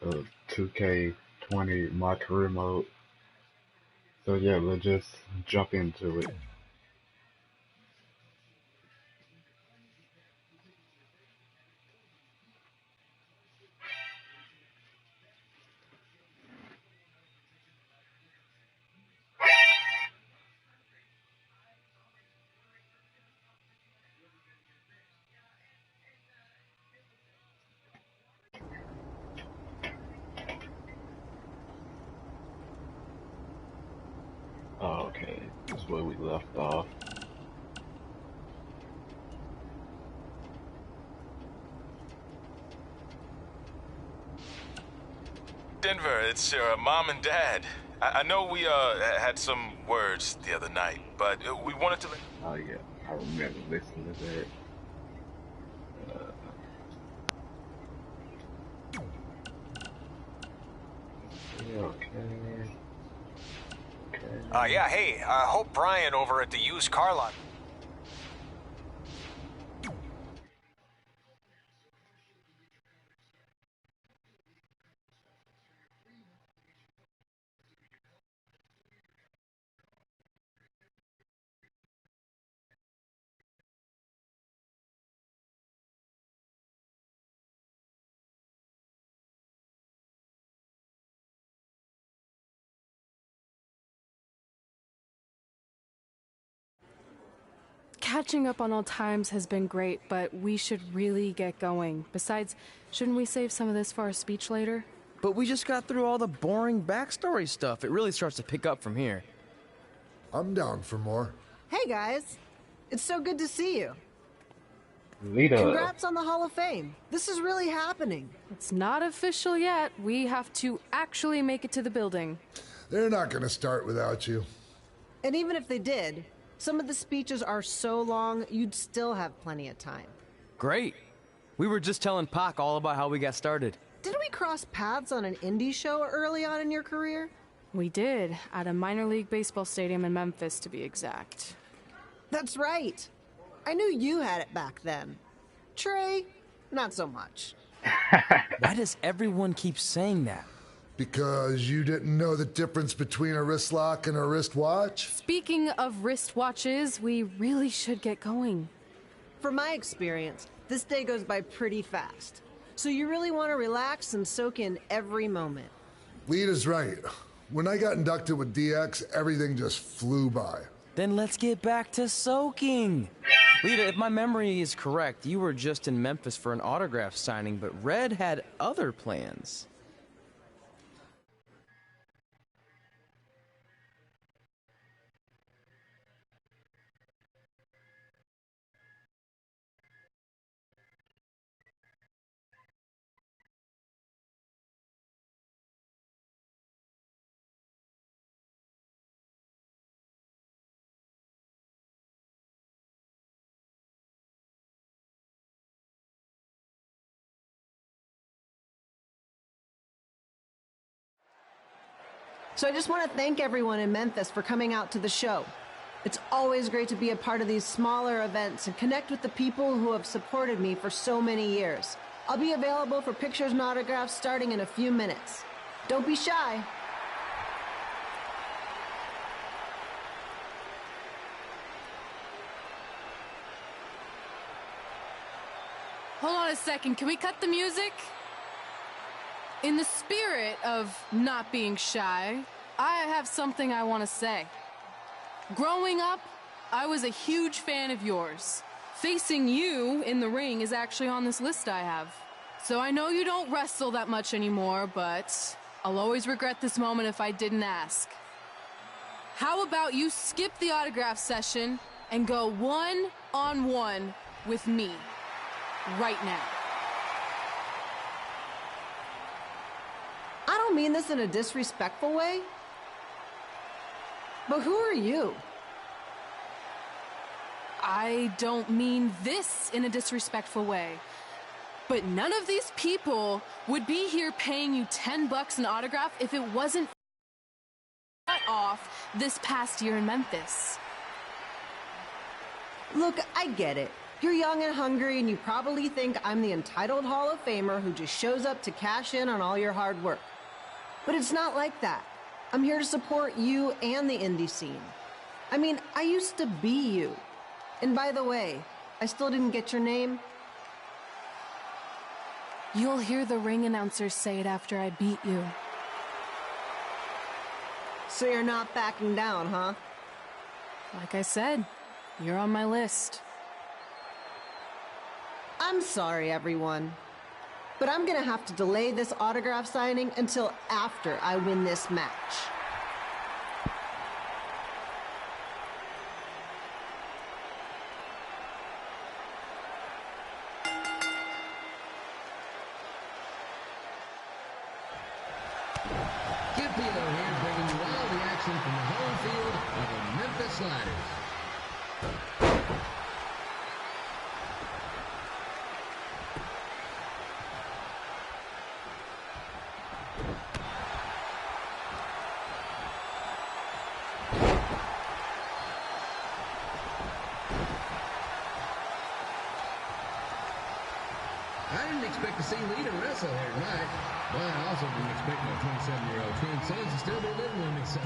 2K20 my career mode. So yeah, let's just jump into it. Oh, okay, that's where we left off. Denver, it's your mom and dad. I know we had some words the other night, but we wanted to. Oh yeah, I remember listening to that. Yeah, okay. Okay. Yeah, hey, I hope Brian over at the used car lot. Catching up on old times has been great, but we should really get going. Besides, shouldn't we save some of this for our speech later? But we just got through all the boring backstory stuff. It really starts to pick up from here. I'm down for more. Hey guys, it's so good to see you. Lita. Congrats on the Hall of Fame. This is really happening. It's not official yet. We have to actually make it to the building. They're not gonna start without you. And even if they did, some of the speeches are so long, you'd still have plenty of time. Great. We were just telling Pac all about how we got started. Didn't we cross paths on an indie show early on in your career? We did, at a minor league baseball stadium in Memphis, to be exact. That's right. I knew you had it back then. Trey, not so much. Why does everyone keep saying that? Because you didn't know the difference between a wrist lock and a wristwatch? Speaking of wristwatches, we really should get going. From my experience, this day goes by pretty fast. So you really want to relax and soak in every moment. Lita's right. When I got inducted with DX, everything just flew by. Then let's get back to soaking. Lita, if my memory is correct, you were just in Memphis for an autograph signing, but Red had other plans. So I just want to thank everyone in Memphis for coming out to the show. It's always great to be a part of these smaller events and connect with the people who have supported me for so many years. I'll be available for pictures and autographs starting in a few minutes. Don't be shy. Hold on a second, can we cut the music? In the spirit of not being shy, I have something I want to say. Growing up, I was a huge fan of yours. Facing you in the ring is actually on this list I have. So I know you don't wrestle that much anymore, but I'll always regret this moment if I didn't ask. How about you skip the autograph session and go one-on-one with me right now? I don't mean this in a disrespectful way, but who are you? I don't mean this in a disrespectful way, but none of these people would be here paying you $10 an autograph if it wasn't cut off this past year in Memphis. Look, I get it. You're young and hungry, and you probably think I'm the entitled Hall of Famer who just shows up to cash in on all your hard work. But it's not like that. I'm here to support you and the indie scene. I mean, I used to be you. And by the way, I still didn't get your name. You'll hear the ring announcer say it after I beat you. So you're not backing down, huh? Like I said, you're on my list. I'm sorry, everyone. But I'm gonna have to delay this autograph signing until after I win this match. Kipilo here, bringing you all the action from the home field of the Memphis Sliders. I didn't expect to see Lita wrestle here tonight, but I also didn't expect my 27-year-old twin sons to still be living with me, so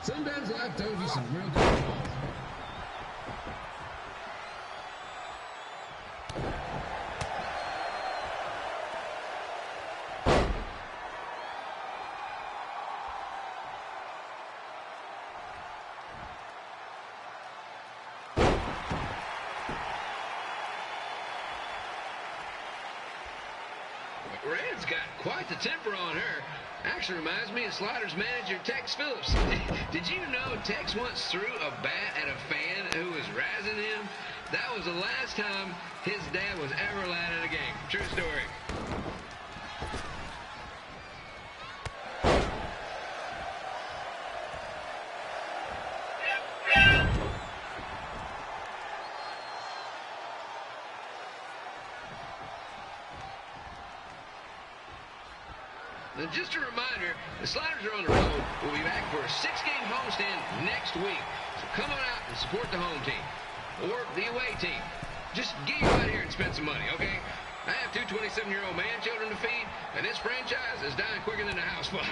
sometimes life throws you some real good balls. Red's got quite the temper on her. Actually reminds me of Sliders manager Tex Phillips. Did you know Tex once threw a bat at a fan who was razzing him? That was the last time his dad was ever allowed in a game. True story. Now, just a reminder, the Sliders are on the road. We'll be back for a 6-game homestand next week. So come on out and support the home team or the away team. Just get you out here and spend some money, okay? I have 2 27-year-old man children to feed, and this franchise is dying quicker than the house fly.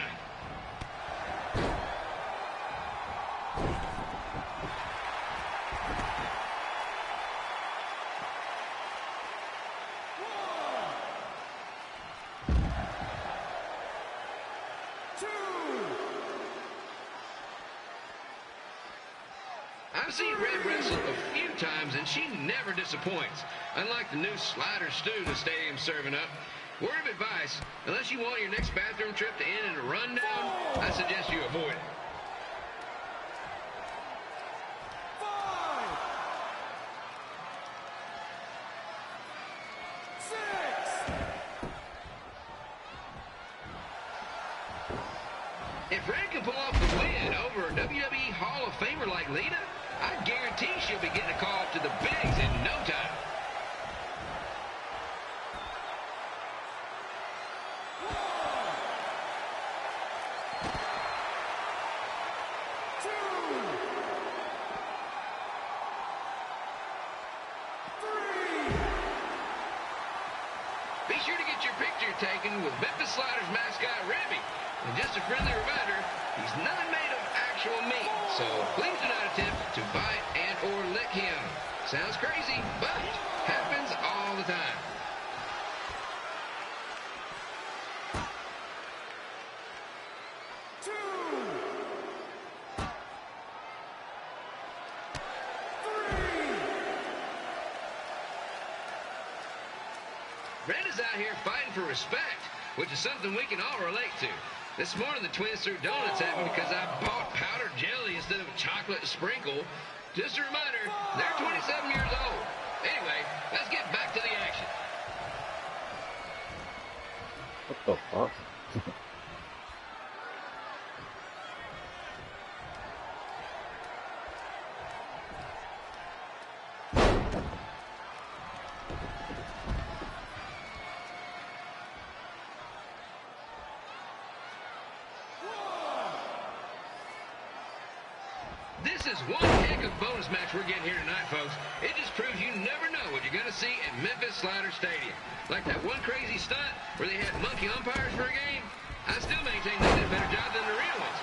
I've seen Red wrestle a few times, and she never disappoints. Unlike the new slider stew the stadium's serving up. Word of advice, unless you want your next bathroom trip to end in a rundown, I suggest you avoid it. If Red can pull off the win over a WWE Hall of Famer like Lita, I guarantee she'll be getting a call up to the bigs in no time. Be sure to get your picture taken with Memphis Sliders mascot Remy. And just a friendly reminder, he's not made of actual meat, so please do not attempt to bite and or lick him. Sounds crazy, but happens all the time. Red is out here fighting for respect, which is something we can all relate to. This morning, the twins threw donuts at me because I bought powdered jelly instead of chocolate sprinkle. Just a reminder, they're 27 years old. Anyway, let's get back to the action. What the fuck? This is one heck of bonus match we're getting here tonight, folks. It just proves you never know to see at Memphis Slider Stadium. Like that one crazy stunt where they had monkey umpires for a game. I still maintain they did a better job than the real ones.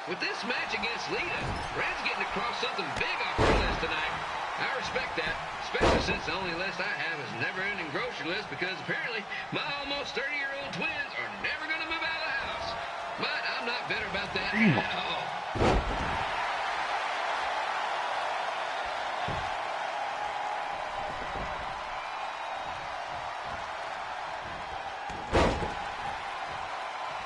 With this match against Lita, Red's getting across something big off her list tonight. I respect that, especially since the only list I have is a never-ending grocery list because apparently my almost 30-year-old twins are never going to move out of the house. But I'm not bitter about that at all.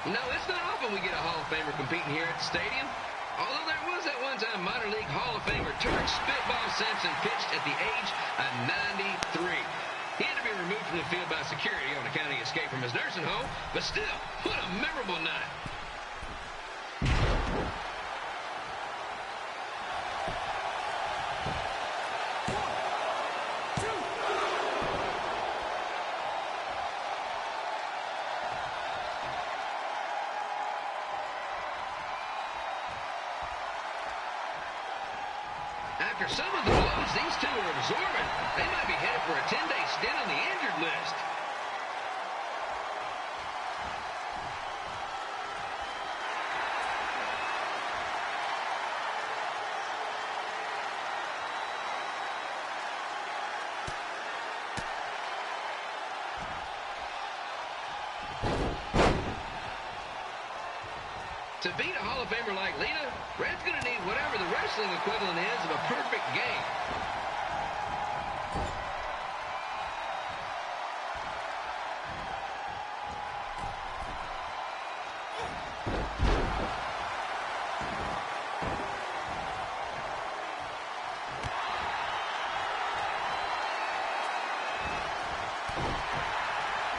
You know, it's not often we get a Hall of Famer competing here at the stadium. Although there was that one time minor league Hall of Famer Turk Spitball Simpson pitched at the age of 93. He had to be removed from the field by security on account of the escape from his nursing home, but still, what a memorable night. After some of the blows these two are absorbing, they might be headed for a 10-day stint on the injured list. To beat a Hall of Famer like Lita, Red's going to need whatever the wrestling equivalent is of a perfect game.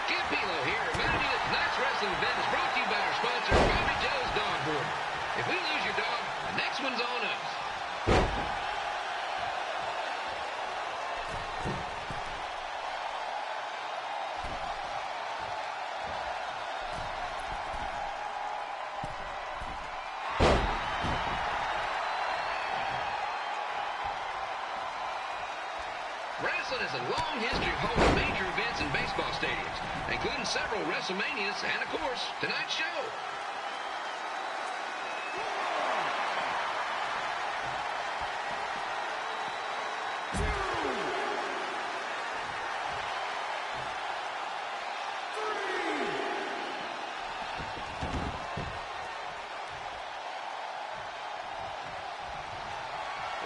Kim Pilo here, reminding you that tonight's wrestling event is brought to you by our sponsor, Bobby Joe's Dog Board. If we lose your dog, the next one's on us. Wrestling has a long history of holding major events in baseball stadiums, including several WrestleManias and, of course, tonight's show.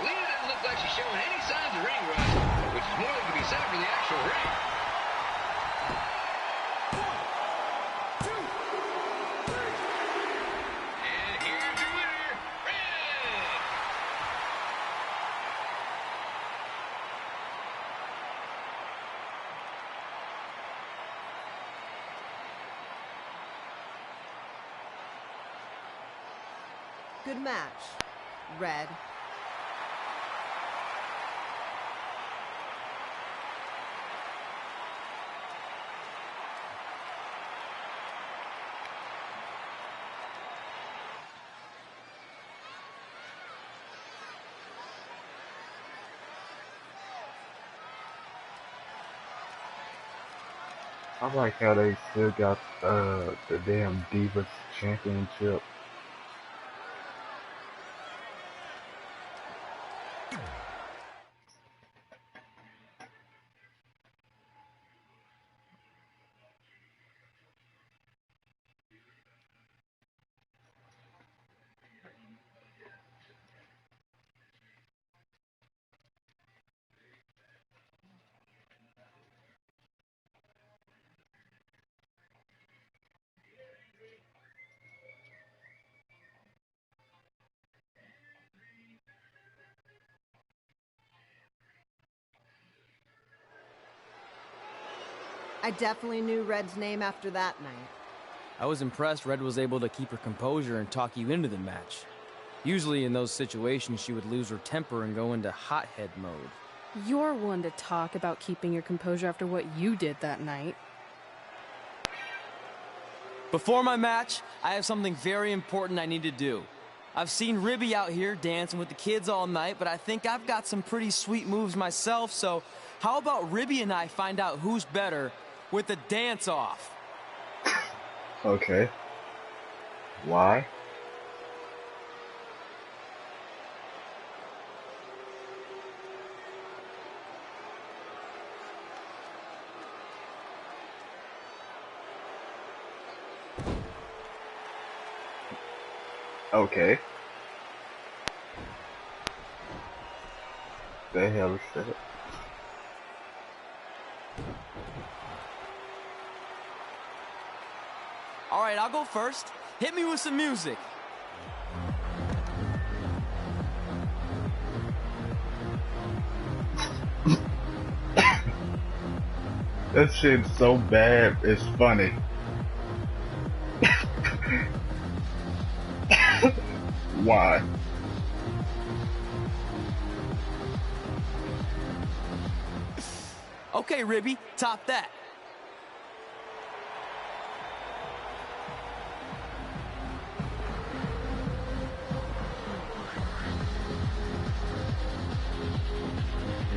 Lita doesn't look like she's showing any signs of ring rust, which is more than can be said for the actual ring. And here's your winner, Red! Good match, Red. I like how they still got the damn Divas Championship. I definitely knew Red's name after that night. I was impressed Red was able to keep her composure and talk you into the match. Usually in those situations she would lose her temper and go into hothead mode. You're one to talk about keeping your composure after what you did that night. Before my match, I have something very important I need to do. I've seen Ribby out here dancing with the kids all night, but I think I've got some pretty sweet moves myself, so how about Ribby and I find out who's better with the dance-off? Okay. Why? Okay. The hell is that? All right, I'll go first. Hit me with some music. That shit's so bad, it's funny. Why? Okay, Ribby, top that.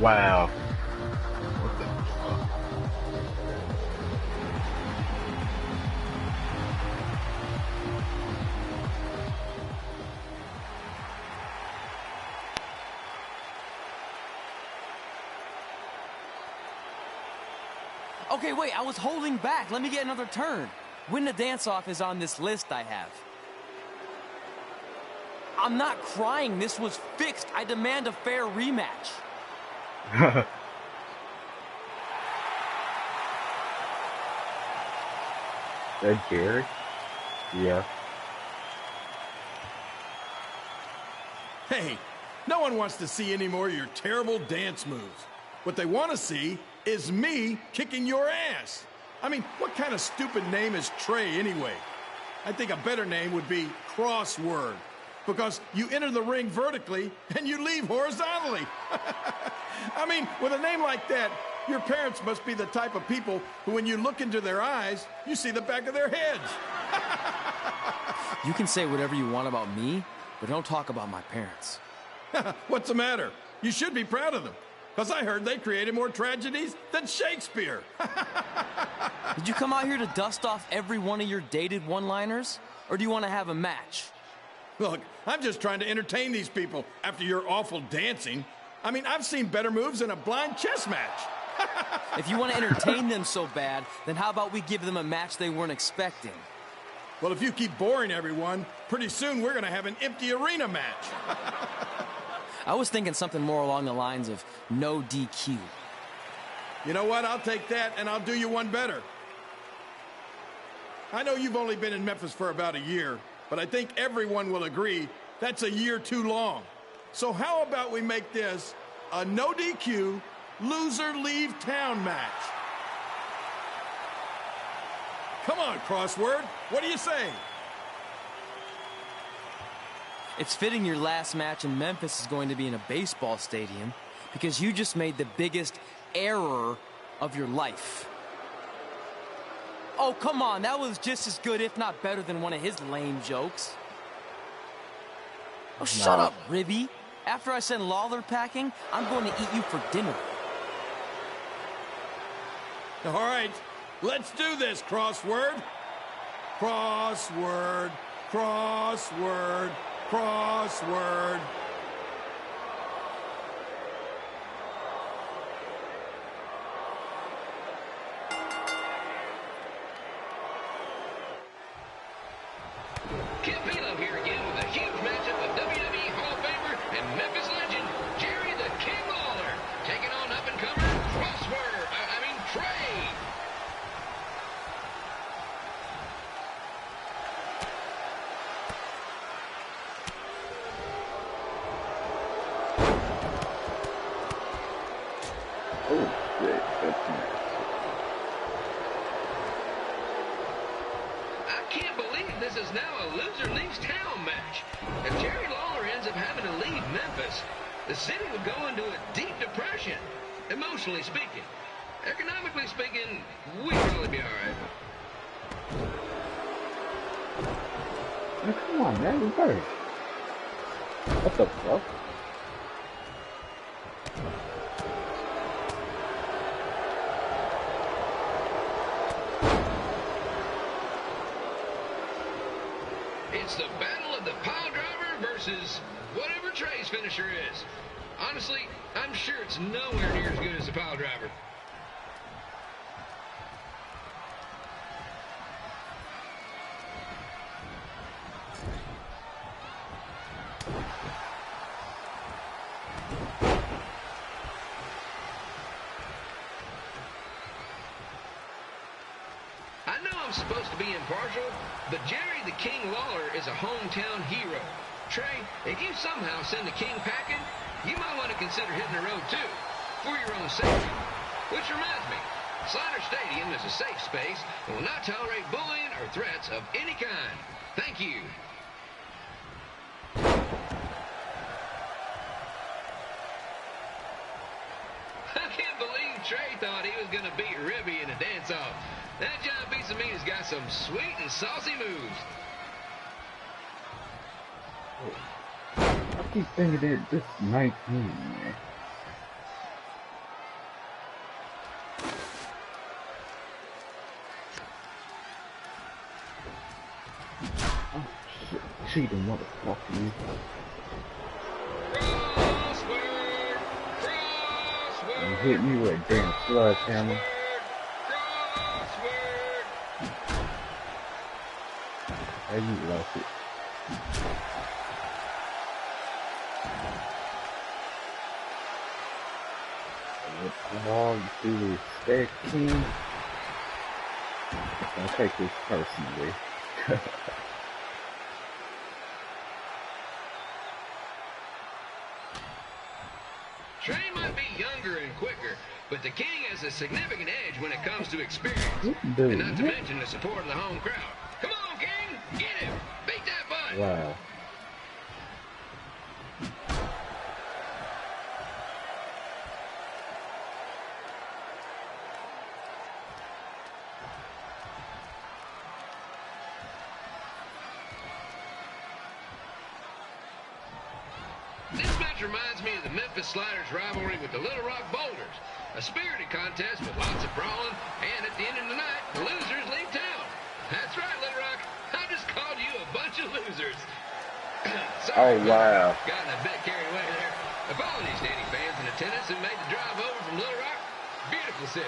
Wow. Okay, wait, I was holding back. Let me get another turn. Win the dance-off is on this list I have. I'm not crying. This was fixed. I demand a fair rematch. That Jerry? Yeah. Hey, no one wants to see any more of your terrible dance moves. What they want to see is me kicking your ass. I mean, what kind of stupid name is Trey anyway? I think a better name would be Crossword, because you enter the ring vertically and you leave horizontally. I mean, with a name like that, your parents must be the type of people who, when you look into their eyes, you see the back of their heads. You can say whatever you want about me, but don't talk about my parents. What's the matter? You should be proud of them, because I heard they created more tragedies than Shakespeare. Did you come out here to dust off every one of your dated one-liners? Or do you want to have a match? Look, I'm just trying to entertain these people after your awful dancing. I mean, I've seen better moves than a blind chess match. If you want to entertain them so bad, then how about we give them a match they weren't expecting? Well, if you keep boring everyone, pretty soon we're going to have an empty arena match. I was thinking something more along the lines of no DQ. You know what? I'll take that, and I'll do you one better. I know you've only been in Memphis for about a year, but I think everyone will agree that's a year too long. So how about we make this a no DQ, loser leave town match? Come on, Crossword. What do you say? It's fitting your last match in Memphis is going to be in a baseball stadium because you just made the biggest error of your life. Oh, come on. That was just as good, if not better, than one of his lame jokes. Oh, shut up, Ribby. After I send Lawler packing, I'm going to eat you for dinner. All right, let's do this, Crossword. Crossword, crossword, crossword. Kip Pilo here again with a huge matchup with WWE Hall of Famer and Memphis legend Jerry the King Lawler taking on up-and-comer Trey. Oh shit, that's nice. I can't believe this is now a loser leaves town match. If Jerry Lawler ends up having to leave Memphis, the city would go into a deep depression, emotionally speaking. Economically speaking, we'd probably be all right. Man, come on, man, reverse. What the fuck? It's the battle of the pile driver versus whatever Trey's finisher is. Honestly, I'm sure it's nowhere near as good as the pile driver. I know I'm supposed to be impartial, but Jerry the King Lawler is a hometown hero. Trey, if you somehow send the King packing, you might want to consider hitting the road too, for your own safety. Which reminds me, Slider Stadium is a safe space and will not tolerate bullying or threats of any kind. Thank you. I can't believe Trey thought he was going to beat Ribby in a dance-off. That giant piece of meat has got some sweet and saucy moves. I keep thinking that this 19, man. Oh, shit. Cheating, motherfucker. Crossword! Crossword! You hit me with a damn sledgehammer. Crossword! Hey, you lost it. All you do is stay king. Don't take this personally. Trey might be younger and quicker, but the King has a significant edge when it comes to experience. And not to mention the support of the home crowd. Come on, King! Get him! Beat that butt! Wow. This match reminds me of the Memphis Sliders rivalry with the Little Rock Boulders. A spirited contest with lots of brawling, and at the end of the night, the losers leave town. That's right, Little Rock. I just called you a bunch of losers. Sorry, Oh, wow. Gotten a bit carried away there. Apologies to any fans in attendance who made the drive over from Little Rock. Beautiful city.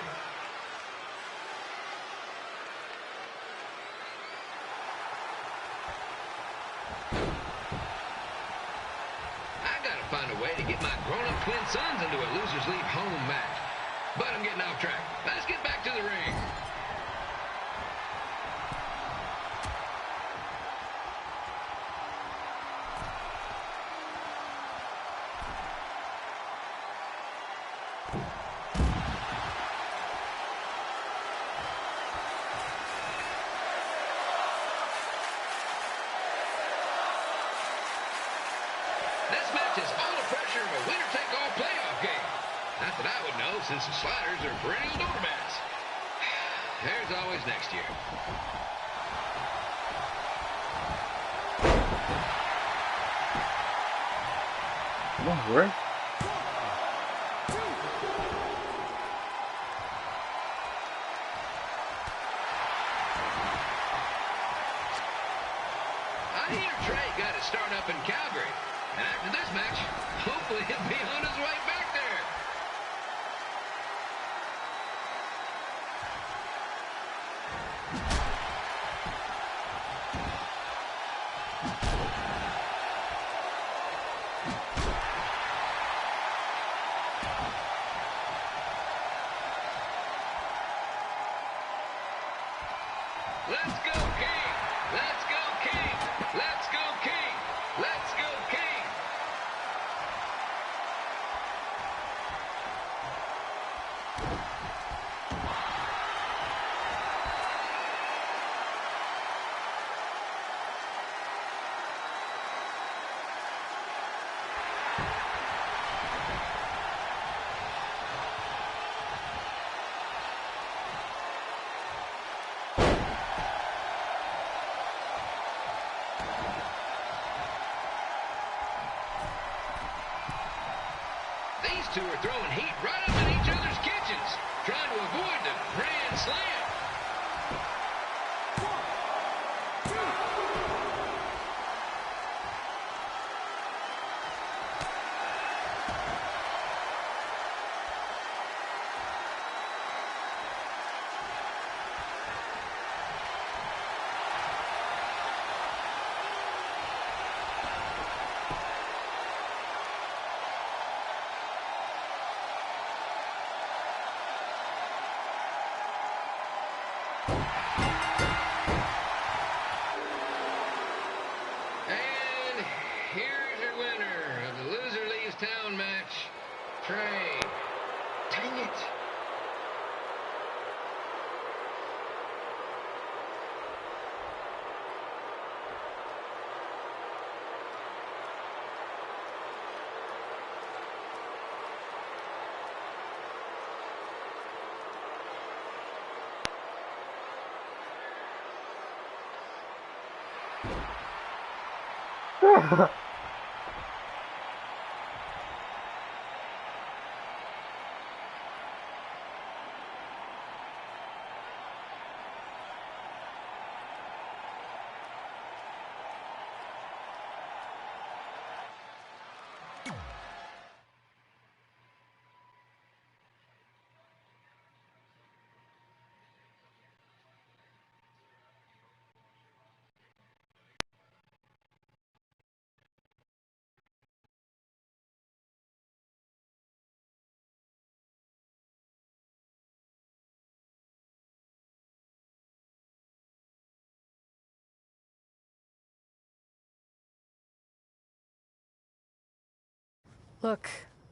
Find a way to get my grown-up twin sons into a losers leave home match. But I'm getting off track. Let's get back to the ring. This match is all the pressure of a winner-take-all playoff game. Not that I would know, since the Sliders are perennial doormats. There's always next year. Come on, Ray. I hear Trey got his start up in Calgary. And after this match, hopefully he'll be on his way back there. Let's go, King! Let's go, King! Let's go, King! Let's go, King! two are throwing heat right up in each other's kitchens, trying to avoid the grand slam. And here's your winner of the Loser Leaves Town match, Trey. Dang it. Look,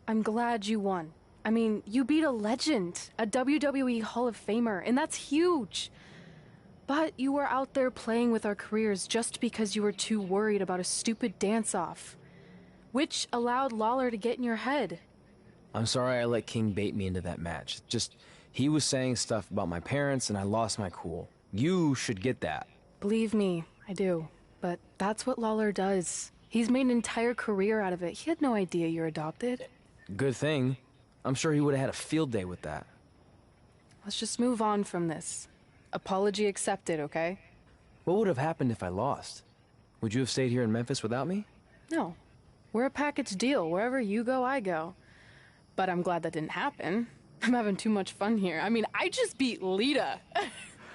I'm glad you won. I mean, you beat a legend, a WWE Hall of Famer, and that's huge. But you were out there playing with our careers just because you were too worried about a stupid dance-off, which allowed Lawler to get in your head. I'm sorry I let King bait me into that match. Just, he was saying stuff about my parents and I lost my cool. You should get that. Believe me, I do. But that's what Lawler does. He's made an entire career out of it. He had no idea you're adopted. Good thing. I'm sure he would have had a field day with that. Let's just move on from this. Apology accepted, okay? What would have happened if I lost? Would you have stayed here in Memphis without me? No. We're a package deal. Wherever you go, I go. But I'm glad that didn't happen. I'm having too much fun here. I mean, I just beat Lita.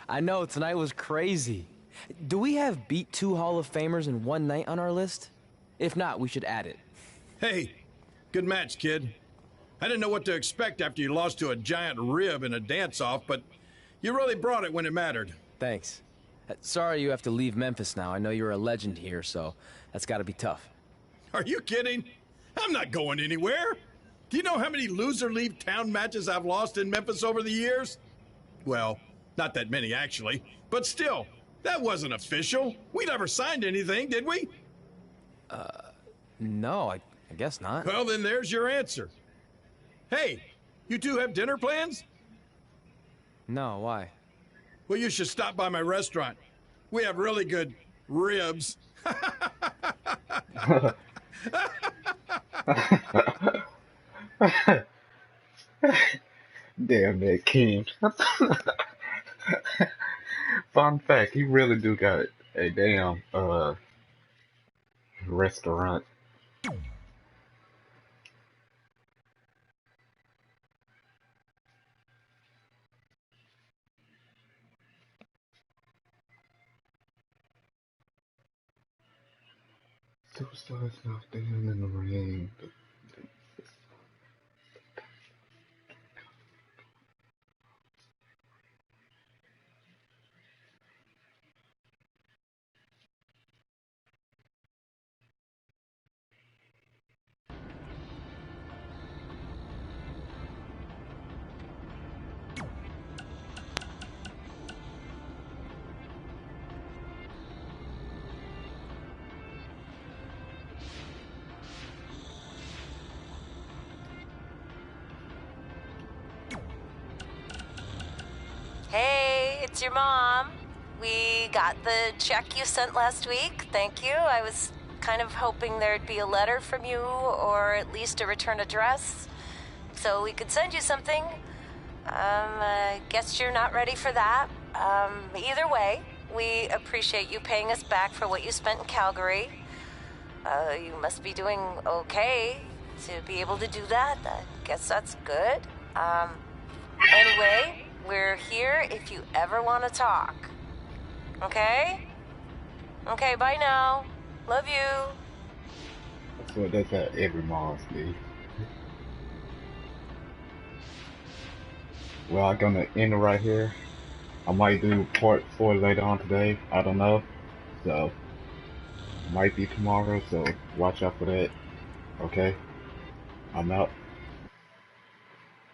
I know, tonight was crazy. Do we have beat 2 Hall of Famers in one night on our list? If not, we should add it. Hey, good match, kid. I didn't know what to expect after you lost to a giant rib in a dance-off, but you really brought it when it mattered. Thanks. Sorry you have to leave Memphis now. I know you're a legend here, so that's gotta be tough. Are you kidding? I'm not going anywhere. Do you know how many loser leave town matches I've lost in Memphis over the years? Well, not that many actually, but still, that wasn't official. We never signed anything, did we? No, I guess not. Well, then there's your answer. Hey, you two have dinner plans? No, why? Well, you should stop by my restaurant. We have really good ribs. Damn that King. Fun fact, he really do got a damn restaurant. Superstars knocked down in the ring. Hey, it's your mom. We got the check you sent last week. Thank you. I was kind of hoping there'd be a letter from you, or at least a return address. so we could send you something. I guess you're not ready for that. Either way, we appreciate you paying us back for what you spent in Calgary. You must be doing okay to be able to do that. I guess that's good. Anyway, we're here if you ever want to talk. Okay? Okay, bye now. Love you. That's what that's how every mom's do. Well, I'm gonna end it right here. I might do part 4 later on today. I don't know. So, might be tomorrow, so watch out for that. Okay? I'm out.